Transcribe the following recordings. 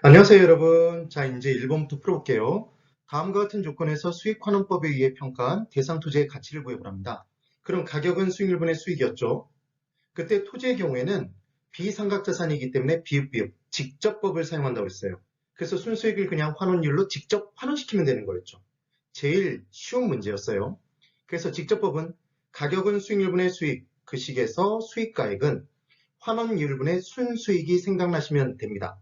안녕하세요, 여러분. 자, 이제 1번부터 풀어볼게요. 다음과 같은 조건에서 수익환원법에 의해 평가한 대상 토지의 가치를 구해보랍니다. 그럼 가격은 수익률분의 수익이었죠. 그때 토지의 경우에는 비삼각자산이기 때문에 비읍비읍, 직접법을 사용한다고 했어요. 그래서 순수익을 그냥 환원율로 직접 환원시키면 되는 거였죠. 제일 쉬운 문제였어요. 그래서 직접법은 가격은 수익률분의 수익, 그 식에서 수익가액은 환원율분의 순수익이 생각나시면 됩니다.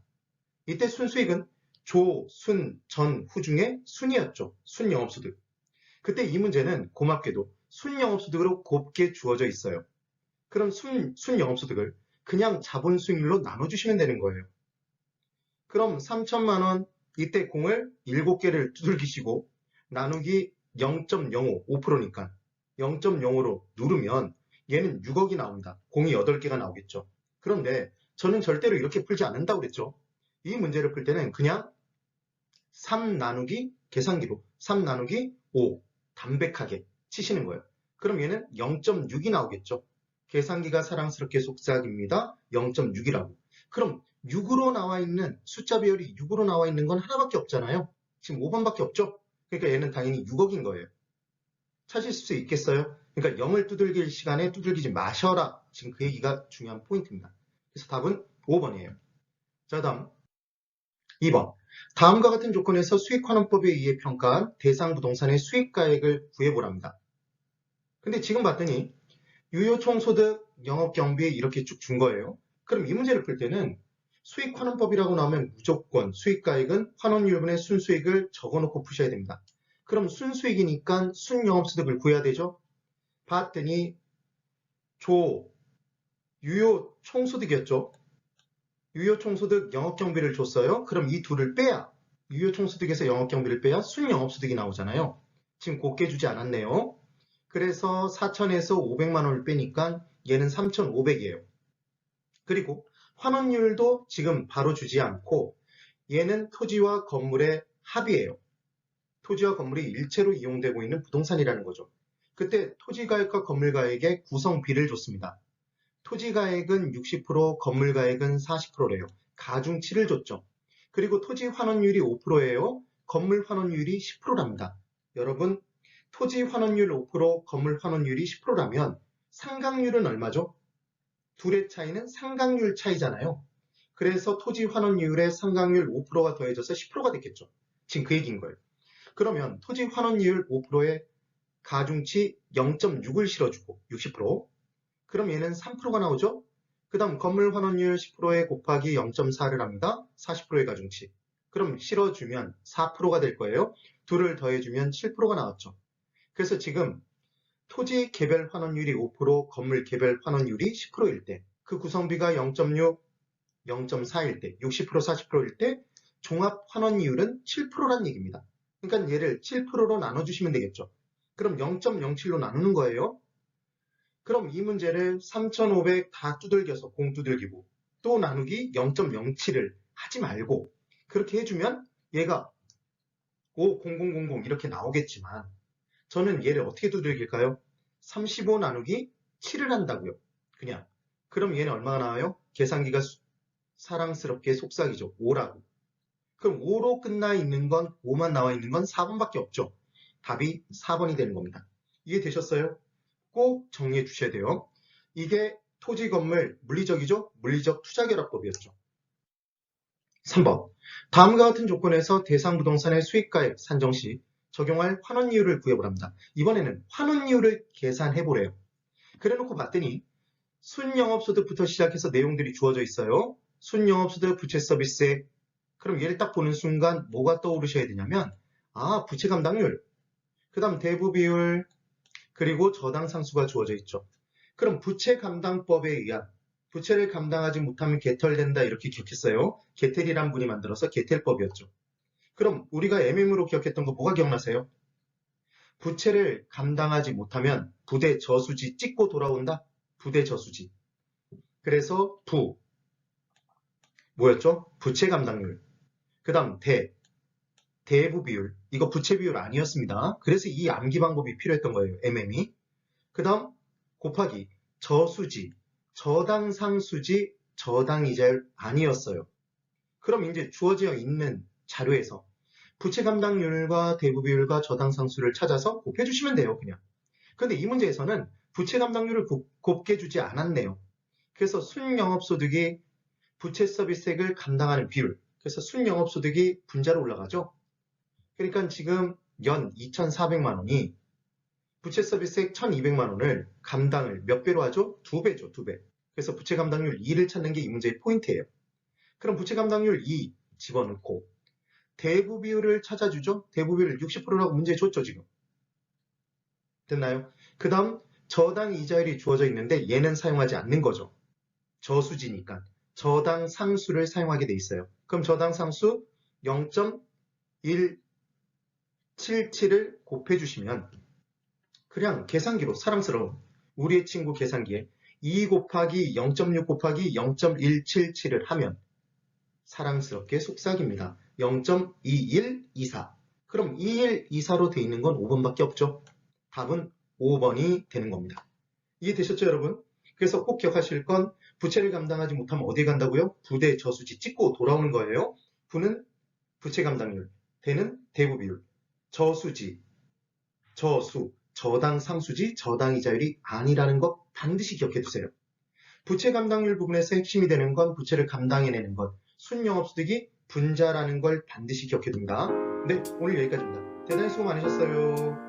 이때 순수익은 조, 순, 전, 후 중에 순이었죠. 순영업소득. 그때 이 문제는 고맙게도 순영업소득으로 곱게 주어져 있어요. 그럼 순영업소득을 그냥 자본수익률로 나눠주시면 되는 거예요. 그럼 3천만 원, 이때 공을 7개를 두들기시고 나누기 0.05, 5%니까 0.05로 누르면 얘는 6억이 나옵니다. 공이 8개가 나오겠죠. 그런데 저는 절대로 이렇게 풀지 않는다고 그랬죠. 이 문제를 풀 때는 그냥 3 나누기 계산기로 3 나누기 5 담백하게 치시는 거예요. 그럼 얘는 0.6이 나오겠죠. 계산기가 사랑스럽게 속삭입니다. 0.6이라고. 그럼 6으로 나와 있는 숫자 배열이 6으로 나와 있는 건 하나밖에 없잖아요. 지금 5번밖에 없죠. 그러니까 얘는 당연히 6억인 거예요. 찾으실 수 있겠어요? 그러니까 0을 두들길 시간에 두들기지 마셔라. 지금 그 얘기가 중요한 포인트입니다. 그래서 답은 5번이에요. 자, 다음 2번. 다음과 같은 조건에서 수익환원법에 의해 평가한 대상 부동산의 수익가액을 구해보랍니다. 근데 지금 봤더니 유효총소득, 영업경비 이렇게 쭉 준 거예요. 그럼 이 문제를 풀 때는 수익환원법이라고 나오면 무조건 수익가액은 환원율분의 순수익을 적어놓고 푸셔야 됩니다. 그럼 순수익이니까 순영업소득을 구해야 되죠. 봤더니 유효총소득이었죠. 유효총소득 영업경비를 줬어요. 그럼 이 둘을 빼야 유효총소득에서 영업경비를 빼야 순영업소득이 나오잖아요. 지금 곱게 주지 않았네요. 그래서 4천에서 500만 원을 빼니까 얘는 3,500이에요. 그리고 환원율도 지금 바로 주지 않고 얘는 토지와 건물의 합이에요. 토지와 건물이 일체로 이용되고 있는 부동산이라는 거죠. 그때 토지가액과 건물가액의 구성비를 줬습니다. 토지가액은 60%, 건물가액은 40%래요. 가중치를 줬죠. 그리고 토지 환원율이 5%예요. 건물 환원율이 10%랍니다. 여러분, 토지 환원율 5%, 건물 환원율이 10%라면 상각률은 얼마죠? 둘의 차이는 상각률 차이잖아요. 그래서 토지 환원율에 상각률 5%가 더해져서 10%가 됐겠죠. 지금 그 얘기인 거예요. 그러면 토지 환원율 5%에 가중치 0.6을 실어주고 60%, 그럼 얘는 3%가 나오죠? 그 다음 건물 환원율 10%에 곱하기 0.4를 합니다. 40%의 가중치. 그럼 실어주면 4%가 될 거예요. 둘을 더해주면 7%가 나왔죠. 그래서 지금 토지 개별 환원율이 5%, 건물 개별 환원율이 10%일 때, 그 구성비가 0.6, 0.4일 때, 60%, 40%일 때 종합 환원율은 7%란 얘기입니다. 그러니까 얘를 7%로 나눠주시면 되겠죠. 그럼 0.07로 나누는 거예요. 그럼 이 문제를 3,500 다 두들겨서 공 두들기고 또 나누기 0.07을 하지 말고 그렇게 해주면 얘가 50000 이렇게 나오겠지만 저는 얘를 어떻게 두들길까요? 35 나누기 7을 한다고요. 그냥. 그럼 얘는 얼마가 나와요? 계산기가 사랑스럽게 속삭이죠. 5라고. 그럼 5로 끝나 있는 건 5만 나와 있는 건 4번밖에 없죠. 답이 4번이 되는 겁니다. 이해되셨어요? 꼭 정리해 주셔야 돼요. 이게 토지 건물 물리적이죠? 물리적 투자결합법이었죠. 3번. 다음과 같은 조건에서 대상 부동산의 수익가액 산정 시 적용할 환원이율을 구해보랍니다. 이번에는 환원이율을 계산해 보래요. 그래놓고 봤더니 순영업소득부터 시작해서 내용들이 주어져 있어요. 순영업소득, 부채서비스액. 그럼 얘를 딱 보는 순간 뭐가 떠오르셔야 되냐면 부채 감당률, 그 다음 대부비율, 그리고 저당 상수가 주어져 있죠. 그럼 부채 감당법에 의한 부채를 감당하지 못하면 개털된다 이렇게 기억했어요. 개텔이란 분이 만들어서 개텔법이었죠. 그럼 우리가 MM으로 기억했던 거 뭐가 기억나세요? 부채를 감당하지 못하면 부대 저수지 찍고 돌아온다? 부대 저수지. 그래서 뭐였죠? 부채 감당률. 그 다음 대부 비율. 이거 부채 비율 아니었습니다. 그래서 이 암기 방법이 필요했던 거예요. MM이. 그 다음 곱하기 저수지. 저당 상수지 저당 이자 아니었어요. 그럼 이제 주어져 있는 자료에서 부채 감당률과 대부 비율과 저당 상수를 찾아서 곱해주시면 돼요, 그냥. 근데 이 문제에서는 부채 감당률을 곱게 주지 않았네요. 그래서 순영업소득이 부채 서비스액을 감당하는 비율, 그래서 순영업소득이 분자로 올라가죠. 그러니까 지금 연 2,400만 원이 부채 서비스액 1,200만 원을 감당을 몇 배로 하죠? 2배죠, 2배. 그래서 부채 감당률 2를 찾는 게 이 문제의 포인트예요. 그럼 부채 감당률 2 집어넣고 대부 비율을 찾아주죠? 대부 비율 60%라고 문제에 줬죠, 지금. 됐나요? 그 다음 저당 이자율이 주어져 있는데 얘는 사용하지 않는 거죠. 저수지니까. 저당 상수를 사용하게 돼 있어요. 그럼 저당 상수 0.177을 곱해주시면 그냥 계산기로 사랑스러운 우리의 친구 계산기에 2 곱하기 0.6 곱하기 0.177을 하면 사랑스럽게 속삭입니다. 0.2124. 그럼 2124로 돼 있는 건 5번밖에 없죠. 답은 5번이 되는 겁니다. 이해되셨죠, 여러분? 그래서 꼭 기억하실 건 부채를 감당하지 못하면 어디 간다고요? 부대 저수지 찍고 돌아오는 거예요. 부는 부채 감당률, 대는 대부 비율, 저수지, 저수, 저당 상수지, 저당 이자율이 아니라는 것 반드시 기억해 두세요. 부채 감당률 부분에서 핵심이 되는 건 부채를 감당해내는 것, 순영업소득이 분자라는 걸 반드시 기억해 둡니다. 네, 오늘 여기까지입니다. 대단히 수고 많으셨어요.